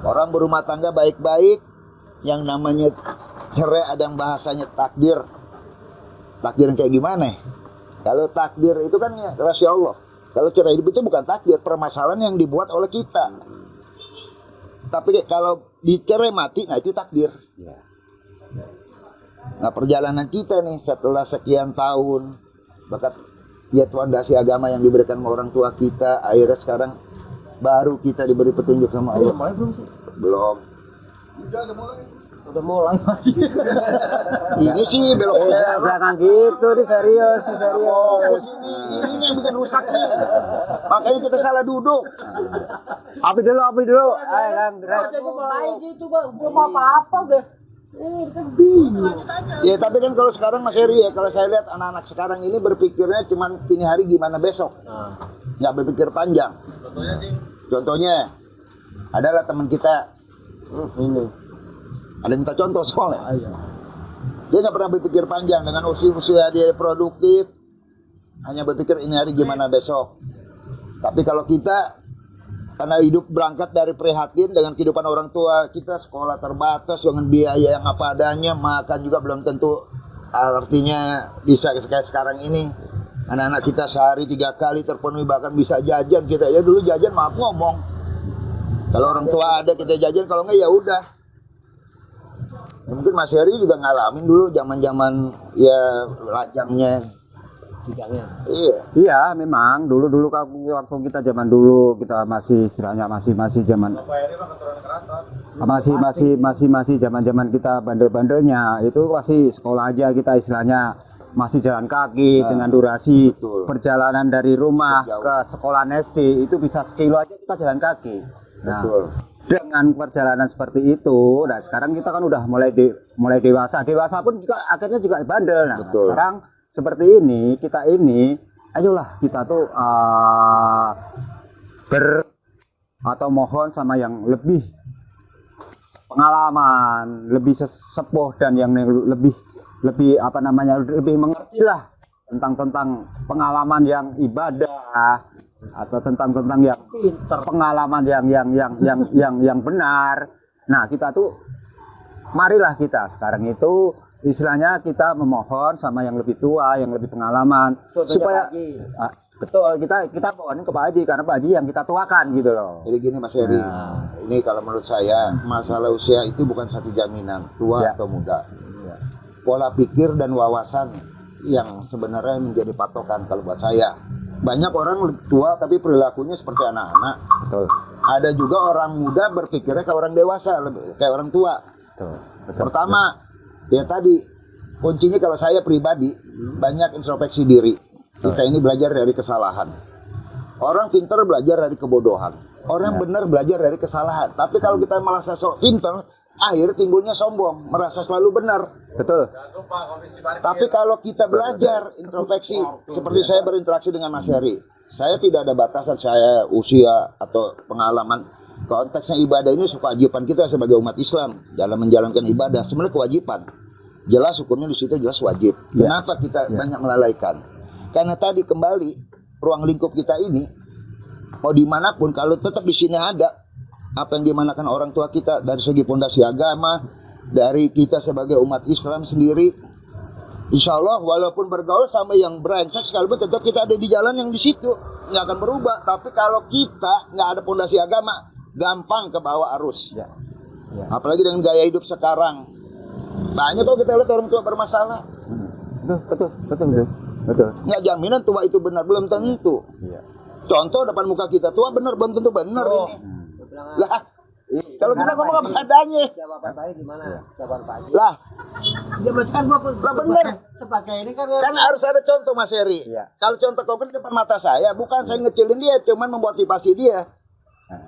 Orang berumah tangga baik-baik, yang namanya cerai ada yang bahasanya takdir. Takdir yang kayak gimana? Kalau takdir itu kan ya, rahasia Allah. Kalau cerai itu bukan takdir, permasalahan yang dibuat oleh kita. Tapi kalau dicerai mati, nah itu takdir. Nah perjalanan kita nih setelah sekian tahun, bahkan ya fondasi agama yang diberikan sama orang tua kita, akhirnya sekarang baru kita diberi petunjuk sama Allah. Mulai belum sih? Belum. Udah mulai masih. Ini sih belok Jangan gitu, di serius, fokus ini yang bikin rusak nih. Makanya kita salah duduk. Api dulu. Ayo kan, Jadi mulai gitu, Bang. Belum apa-apa deh. Kan bingung. Ya tapi kan kalau sekarang Mas Heri ya, kalau saya lihat anak-anak sekarang ini berpikirnya cuman ini hari gimana besok. Nggak berpikir panjang. Contohnya adalah teman kita Ini. ada minta contoh soalnya. Ayo. Dia nggak pernah berpikir panjang dengan usia dia produktif, hanya berpikir ini hari gimana besok. Tapi kalau kita karena hidup berangkat dari prihatin dengan kehidupan orang tua kita, sekolah terbatas dengan biaya yang apa adanya, makan juga belum tentu artinya bisa kayak sekarang ini. Anak-anak kita sehari 3 kali terpenuhi, bahkan bisa jajan. Kita ya dulu jajan maaf ngomong, kalau orang tua ada kita jajan, kalau enggak ya udah. Mungkin Mas Heri juga ngalamin dulu zaman-zaman ya lajangnya. Iya, memang dulu waktu kita zaman dulu kita masih istilahnya masih zaman masih zaman kita bandel-bandelnya, itu masih sekolah aja kita istilahnya masih jalan kaki dengan durasi perjalanan dari rumah ke sekolah SD itu bisa 1 kilo aja kita jalan kaki. Nah, dengan perjalanan seperti itu, nah sekarang kita kan udah mulai dewasa pun juga akhirnya juga bandel. Nah, sekarang seperti ini, ayolah kita tuh atau mohon sama yang lebih pengalaman, lebih sesepuh dan yang lebih lebih mengerti lah tentang pengalaman yang ibadah atau tentang yang pengalaman yang benar. Nah, kita tuh marilah kita sekarang itu istilahnya kita memohon sama yang lebih tua, yang lebih pengalaman supaya betul kita mohon ke Pak Haji karena Pak Haji yang kita tuakan gitu loh. Jadi gini Mas Heri, ini kalau menurut saya masalah usia itu bukan satu jaminan tua atau muda. Pola pikir dan wawasan yang sebenarnya menjadi patokan kalau buat saya. Banyak orang tua tapi perilakunya seperti anak-anak. Betul. Ada juga orang muda berpikirnya kayak orang dewasa, kayak orang tua. Betul. Pertama, ya tadi kuncinya kalau saya pribadi banyak introspeksi diri. Kita ini belajar dari kesalahan. Orang pintar belajar dari kebodohan. Orang benar belajar dari kesalahan. Tapi kalau kita merasa sok pintar, akhir timbulnya sombong, merasa selalu benar. Betul. Tapi kalau kita belajar introspeksi, seperti saya berinteraksi dengan Mas Heri, saya tidak ada batasan saya usia atau pengalaman. Konteksnya ibadah ini kewajiban kita sebagai umat Islam dalam menjalankan ibadah. Sebenarnya kewajiban. Jelas hukumnya di situ jelas wajib. Kenapa kita banyak melalaikan? Karena tadi kembali ruang lingkup kita ini mau dimanapun kalau tetap di sini ada apa yang dimanakan orang tua kita dari segi pondasi agama, dari kita sebagai umat Islam sendiri, insya Allah walaupun bergaul sama yang brengsek sekalipun tetap kita ada di jalan yang di situ, nggak akan berubah. Tapi kalau kita nggak ada pondasi agama, gampang ke bawah arus. Apalagi dengan gaya hidup sekarang, banyak kalau kita lihat orang tua bermasalah. Betul. Nggak jaminan tua itu benar, belum tentu. Contoh depan muka kita tua benar, belum tentu benar ini. Lah, kalau kita ngomong apa adanya. Jawaban Pak gimana? Jawaban Pak. Lah, kan gua benar. Sebagai ini kan harus ada contoh Mas Heri. Kalau contoh konkret depan mata saya, bukan saya ngecilin dia, cuman memotivasi dia.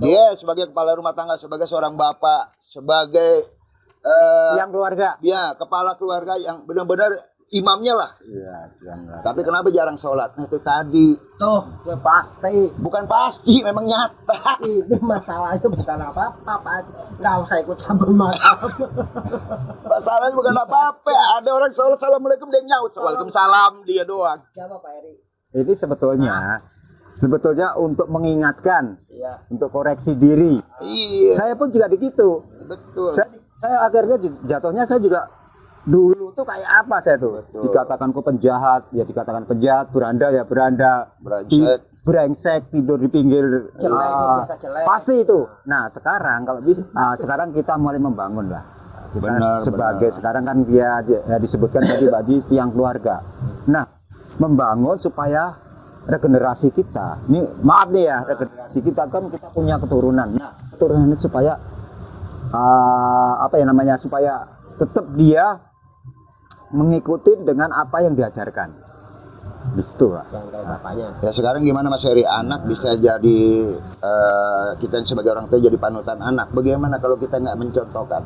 Dia sebagai kepala rumah tangga, sebagai seorang bapak, sebagai yang keluarga. Ya, kepala keluarga yang benar-benar imamnya lah. Tapi kenapa jarang sholat? Nah, itu tadi. Tuh, pasti. Bukan pasti, memang nyata. Ini masalahnya bukan apa-apa, Pak. Nggak usah ikut campur masalah. Masalahnya bukan apa-apa. Ada orang sholat, assalamualaikum, dia nyaut. Waalaikumsalam, dia doang. Siapa Pak Eri? Ini sebetulnya sebetulnya untuk mengingatkan, Iya. untuk koreksi diri. Iya. Saya pun juga begitu. Betul. Saya akhirnya jatuhnya saya juga dulu tuh kayak apa saya tuh? Betul. Dikatakan kok penjahat, ya dikatakan penjahat, beranda ya beranda, Brengsek. brengsek, tidur di pinggir, Jelek, ah, biasa jelek. pasti itu. Nah sekarang kalau bisa, sekarang kita mulai membangun lah. Kita Benar, sebagai benar. sekarang kan dia ya disebutkan tadi Pak Haji tiang keluarga. Nah membangun supaya regenerasi kita, ini maaf nih ya, regenerasi kita kan kita punya keturunan. Nah keturunan itu supaya apa ya namanya, supaya tetap dia mengikuti dengan apa yang diajarkan. Di situ, Pak. Yang kayak bapaknya. Ya sekarang gimana Mas Heri, anak bisa jadi kita sebagai orang tua jadi panutan anak. Bagaimana kalau kita nggak mencontohkan?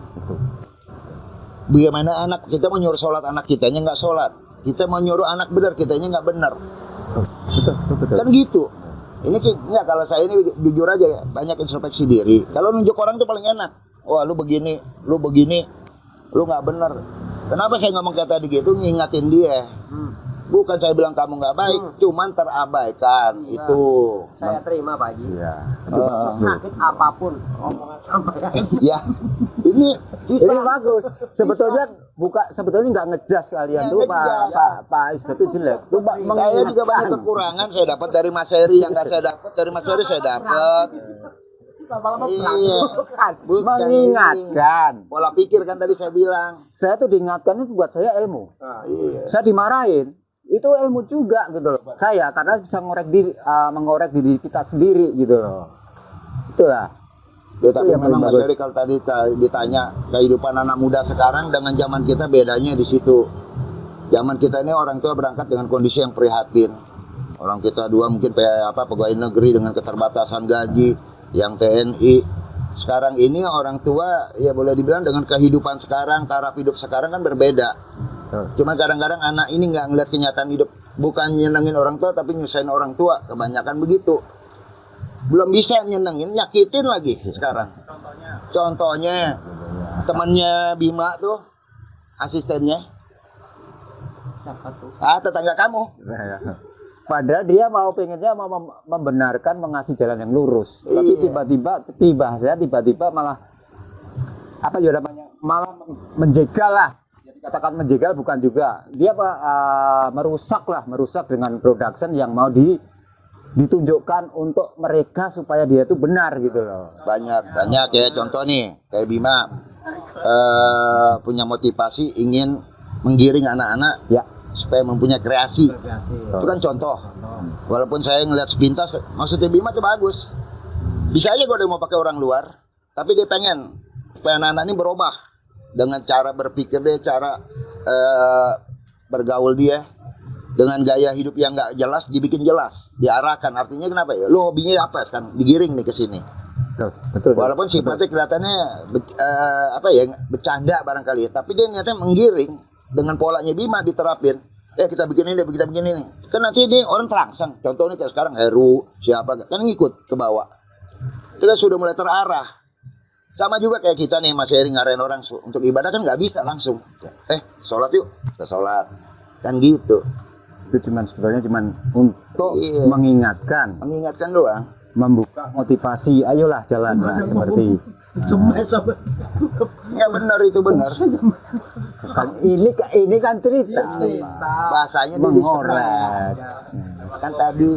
Bagaimana anak kita mau nyuruh sholat, anak kitanya nggak sholat. Kita mau nyuruh anak benar, kitanya nggak benar. Betul. Kan gitu. Ini nggak, kalau saya ini jujur aja ya, banyak introspeksi diri. Kalau nunjuk orang tuh paling enak. Wah lu begini, lu nggak benar. Kenapa saya ngomong kayak tadi gitu? Ngingatin dia. Bukan saya bilang kamu nggak baik, cuman terabaikan Iya. itu. Saya terima Pak Haji. Iya. Sakit apapun omongan sampai. Ya, ini sisa. Ini bagus. Sebetulnya nggak ngejas kalian tuh Nggak ngejas. Pak Isbet itu jelek. Tuh Pak, Saya juga banyak kekurangan saya dapat dari Mas Heri, yang nggak saya dapat dari Mas Heri saya dapat. Lama-lama Iya. Bukan mengingatkan. Pola pikir kan tadi saya bilang. Saya tuh diingatkan itu buat saya ilmu. Iya. Saya dimarahin, itu ilmu juga gitu loh buat saya, karena bisa mengorek diri kita sendiri gitu loh. Itulah. Ya, tapi yang memang paling Mas bagus. Heri kalau tadi ditanya kehidupan anak muda sekarang dengan zaman kita bedanya di situ. Zaman kita ini orang tua berangkat dengan kondisi yang prihatin. Orang kita dua mungkin pegawai negeri dengan keterbatasan gaji, yang TNI. Sekarang ini orang tua ya boleh dibilang dengan kehidupan sekarang, taraf hidup sekarang kan berbeda. Cuma kadang-kadang anak ini nggak ngeliat kenyataan hidup, bukan nyenengin orang tua tapi nyusahin orang tua, kebanyakan begitu. Belum bisa nyenengin, nyakitin lagi sekarang. Contohnya temannya Bima tuh, asistennya, tetangga kamu. Padahal dia pengennya mau membenarkan, mengasih jalan yang lurus. Tapi Iya. tiba-tiba malah apa ya namanya, malah menjegal lah. Dikatakan menjegal bukan juga. Dia merusak dengan production yang mau ditunjukkan untuk mereka supaya dia itu benar gitu loh. Banyak ya, contoh nih kayak Bima punya motivasi ingin menggiring anak-anak Ya. supaya mempunyai kreasi. Itu kan contoh. Walaupun saya ngelihat sepintas, maksudnya Bima tuh bagus. Bisa aja gue udah mau pakai orang luar, tapi dia pengen supaya anak-anak ini berubah dengan cara berpikir dia, cara bergaul dia, dengan gaya hidup yang nggak jelas dibikin jelas, diarahkan. Artinya kenapa ya? Lo hobinya apa sekarang? Digiring nih ke sini. Betul. Walaupun sifatnya kelihatannya bercanda barangkali, tapi dia niatnya menggiring dengan polanya Bima diterapin. Kita bikin ini, kita bikin ini. Kan nanti ini orang terangsang. Contohnya kayak sekarang Heru, siapa kan ngikut ke bawah. Itu kan sudah mulai terarah. Sama juga kayak kita nih, Mas Heri ngarahin orang untuk ibadah kan nggak bisa langsung. Sholat yuk, kita sholat. Kan gitu. Itu sebetulnya untuk mengingatkan Doang. membuka motivasi, ayolah jalan lah seperti Ya benar, itu benar. kan ini kan cerita Bahasanya dia mengorek. diserang. Kan tadi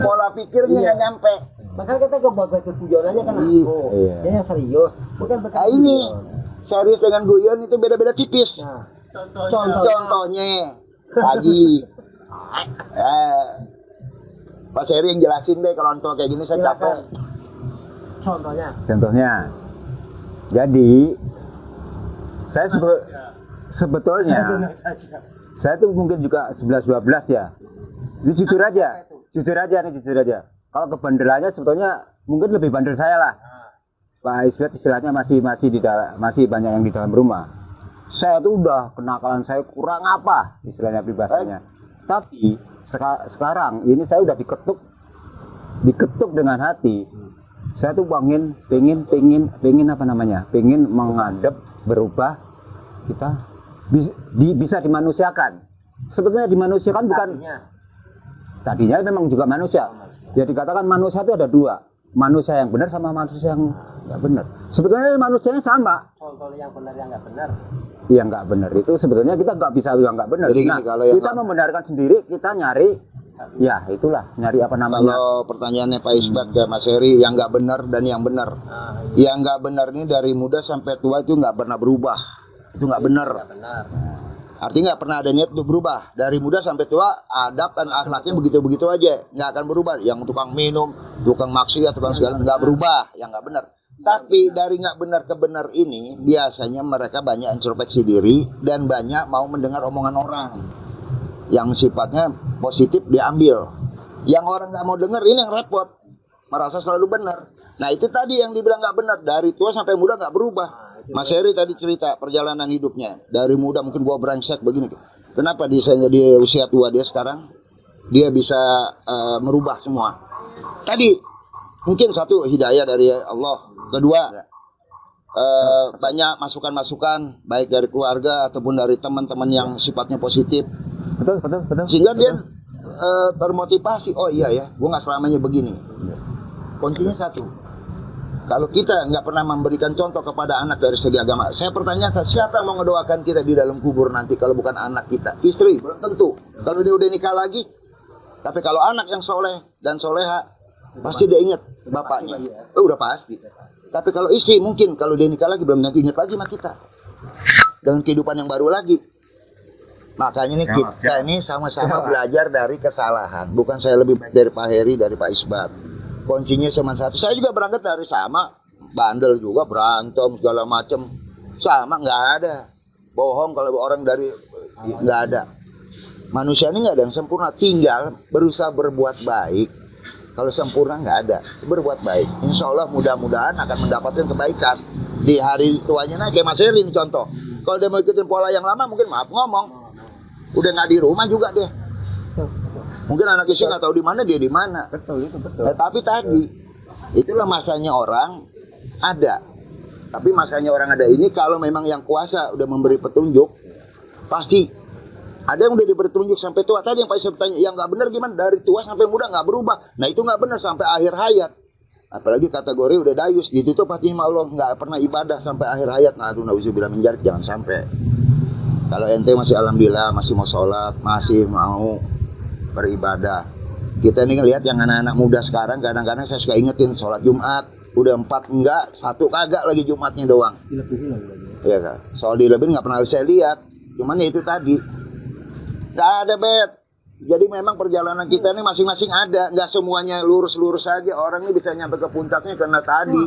pola pikirnya nggak nyampe. Makanya kita ke guyonannya kan Iya. Iya. dia serius. Bukan Nah ini serius dengan guyon itu beda-beda tipis. Nah, Contohnya Haji. Pak Heri yang jelasin deh kalau untuk kayak gini saya capek. Contohnya. Jadi saya sebetulnya saya tuh mungkin juga 11-12 ya. Ini jujur aja. Kalau kebandelannya sebetulnya mungkin lebih bandel saya lah. Pak Isbet istilahnya masih banyak yang di dalam rumah. Saya tuh udah kenakalan saya kurang apa istilahnya pribadinya. Tapi sekarang ini saya udah diketuk dengan hati. Saya tuh pengen menghadap, berubah, kita bisa dimanusiakan. Sebetulnya dimanusiakan bukan tadinya memang juga manusia. Ya dikatakan manusia itu ada dua, manusia yang benar sama manusia yang nggak benar. Sebetulnya manusianya sama. Contoh yang benar yang nggak benar. Yang nggak benar itu sebetulnya kita nggak bisa bilang nggak benar. Jadi Nah, gini, kalau yang kita membenarkan sendiri, kita nyari, ya itulah nyari apa namanya. Kalau pertanyaannya Pak Isbat ke Mas Heri, yang nggak benar dan yang benar. Yang nggak benar ini dari muda sampai tua itu nggak pernah berubah. Itu nggak benar. Benar. Artinya nggak pernah ada niat untuk berubah. Dari muda sampai tua, adab dan akhlaknya begitu-begitu aja. Nggak akan berubah. Yang tukang minum, tukang maksiat, tukang segala, nggak berubah. Yang nggak benar. Tapi dari nggak benar ke benar ini, biasanya mereka banyak introspeksi diri dan banyak mau mendengar omongan orang. Yang sifatnya positif diambil. Yang orang nggak mau dengar ini yang repot. Merasa selalu benar. Nah itu tadi yang dibilang nggak benar. Dari tua sampai muda nggak berubah. Mas Heri tadi cerita perjalanan hidupnya. Dari muda mungkin gua brengsek begini. Kenapa di usia tua dia sekarang dia bisa merubah semua. Tadi mungkin satu hidayah dari Allah. Kedua banyak masukan-masukan baik dari keluarga ataupun dari teman-teman yang sifatnya positif. Betul. Sehingga dia termotivasi. Oh iya ya, gua nggak selamanya begini. Kuncinya satu. Kalau kita nggak pernah memberikan contoh kepada anak dari segi agama, saya pertanyaan, siapa yang mau ngedoakan kita di dalam kubur nanti kalau bukan anak kita? Istri, belum tentu. Kalau dia udah nikah lagi, tapi kalau anak yang soleh dan soleha, pasti dia ingat bapaknya. Udah pasti. Tapi kalau istri, mungkin kalau dia nikah lagi, belum nanti ingat lagi sama kita. Dengan kehidupan yang baru lagi. Makanya nih kita ini sama-sama belajar dari kesalahan. Bukan saya lebih baik dari Pak Heri, dari Pak Isbat. Kuncinya cuma satu. Saya juga berangkat dari sama, bandel juga, berantem segala macam, sama, nggak ada bohong kalau orang dari nggak ada. Manusia ini nggak ada yang sempurna, tinggal berusaha berbuat baik. Kalau sempurna nggak ada, berbuat baik. Insya Allah mudah-mudahan akan mendapatkan kebaikan di hari tuanya. Nah kayak Mas Heri ini contoh. Kalau dia mau ikutin pola yang lama, mungkin maaf ngomong, udah nggak di rumah juga dia. Mungkin anak istri nggak tahu di mana dia di mana. Betul. Tapi tadi itulah masanya orang ada. Tapi masanya orang ada ini kalau memang yang kuasa udah memberi petunjuk, pasti ada yang udah diberi petunjuk sampai tua. Tadi yang Pak Isbat tanya, yang nggak benar gimana? Dari tua sampai muda nggak berubah. Nah itu nggak benar sampai akhir hayat. Apalagi kategori udah dayus, ditutup hati sama Allah, nggak pernah ibadah sampai akhir hayat. Nah itu nauzubillah min dzalik, jangan sampai. Kalau ente masih alhamdulillah masih mau sholat, masih mau beribadah. Kita ini ngelihat yang anak-anak muda sekarang kadang-kadang saya suka ingetin sholat Jumat udah 4 enggak, 1 kagak lagi Jumatnya doang. Dilebihin lagi. Iya kan. Soal dilebihin nggak pernah saya lihat. Cuman ya itu tadi nggak ada bet. Jadi memang perjalanan kita ini masing-masing ada, nggak semuanya lurus-lurus saja. Orang ini bisa nyampe ke puncaknya karena tadi.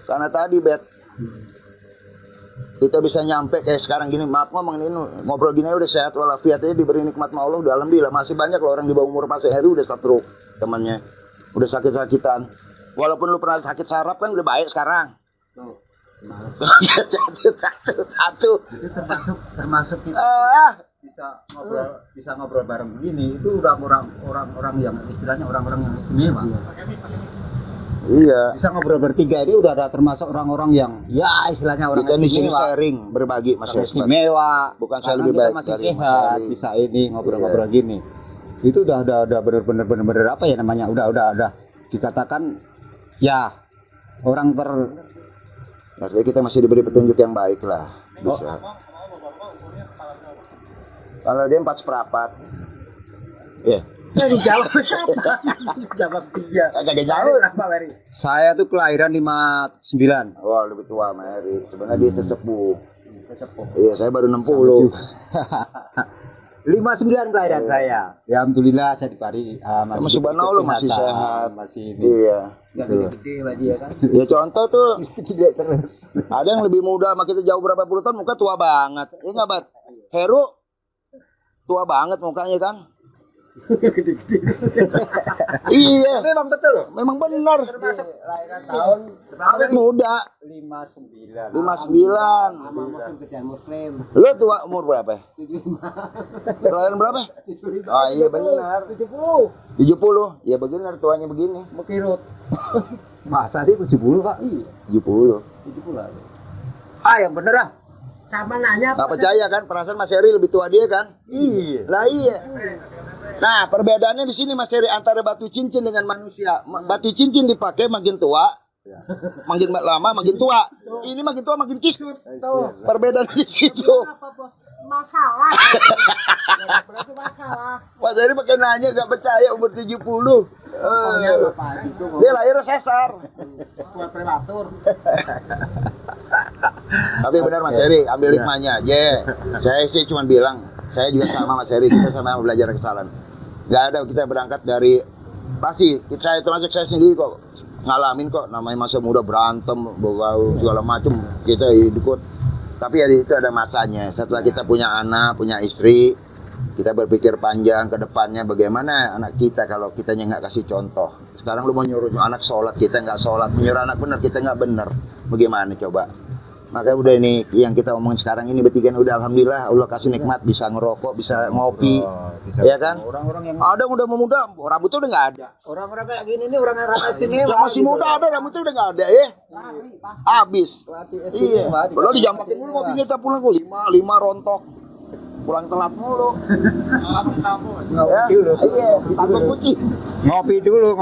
Karena tadi bet. Kita bisa nyampe kayak sekarang gini, maaf ngomong ini ngobrol gini udah sehat walafiat aja, diberi nikmat sama Allah udah alhamdulillah. Masih banyak loh orang di bawah umur Pak Heri udah stroke temannya, udah sakit-sakitan. Walaupun lu pernah sakit saraf kan udah baik sekarang. Satu. Itu termasuk kita bisa ngobrol bareng begini, itu udah orang-orang yang istilahnya orang-orang yang istimewa. Iya. Bisa ngobrol bertiga ini udah ada termasuk orang-orang yang ya istilahnya orang kita di sini istimewa. sharing, berbagi Mas Isbat. Istimewa. Bukan saya Karena lebih kita baik masih dari Mas sehat, Heri. bisa ini ngobrol-ngobrol gini. Itu udah bener-bener apa ya namanya? Udah dikatakan ya orang Artinya kita masih diberi petunjuk yang baik lah. Bisa. Kalau dia 4/4. Iya. Dijawab siapa? Jawab dia. Agak jauh. saya tuh kelahiran 59. Wah, lebih tua Mas Heri. Sebenarnya dia sesepuh. Iya, saya baru 60. 59 kelahiran saya. Ya alhamdulillah saya dipari Mas subhanallah masih kesehatan, sehat. masih ini. Iya. Gede lah dia kan. Ya contoh tuh, Gede terus. ada yang lebih muda sama kita jauh berapa puluh tahun, muka tua banget. Iya nggak, Bat? Heru tua banget mukanya kan? Iya, Memang betul loh. memang benar. Lahiran tahun Awet muda, 59. 59. sama muslim kerjaan muslim. Lu tua umur berapa? Kelahiran berapa? Oh iya benar. 70. 70. Ya benar tuanya begini. Mekirut. Masa sih 70, Pak? Iya. 70. 70 lah. Yang bener ah. Sama nanya Nggak percaya kan? Perasaan Mas Heri lebih tua dia kan? Iya. Lah iya. Nah, perbedaannya di sini Mas Heri antara batu cincin dengan manusia. Batu cincin dipakai makin tua, makin lama makin tua. Ini makin tua makin kisut. Perbedaan di situ. Apa, Bos? Masalah. Berarti masalah. Mas Heri pakai nanya gak percaya umur 70. Dia lahir sesar. Buat prematur. Tapi benar Mas Heri, ambil hikmahnya aja. Saya sih cuma bilang, saya juga sama Mas Heri, kita sama belajar kesalahan. Gak ada kita berangkat dari pasti saya termasuk saya sendiri kok ngalamin kok namanya masa muda berantem, bau segala macam kita ikut. Tapi ya itu ada masanya. Setelah kita punya anak, punya istri, kita berpikir panjang ke depannya bagaimana anak kita kalau kitanya nggak kasih contoh. Sekarang lu mau nyuruh anak sholat, kita nggak sholat, menyuruh anak benar, kita nggak benar. Bagaimana coba? Makanya udah ini yang kita omongin sekarang ini bertiga udah alhamdulillah Allah kasih nikmat bisa ngerokok, bisa ngopi, ya kan? Orang-orang yang Ada yang udah muda, rambutnya udah nggak ada. orang-orang kayak gini nih orang yang rasa istimewa. Yang masih muda ada rambutnya udah nggak ada ya. Habis. Masih Iya. istimewa. Lo dijampakin dulu mobilnya tak pulang kok 5 rontok. Pulang telat mulu. Ngopi dulu. Iya, sambung kucing. Ngopi dulu.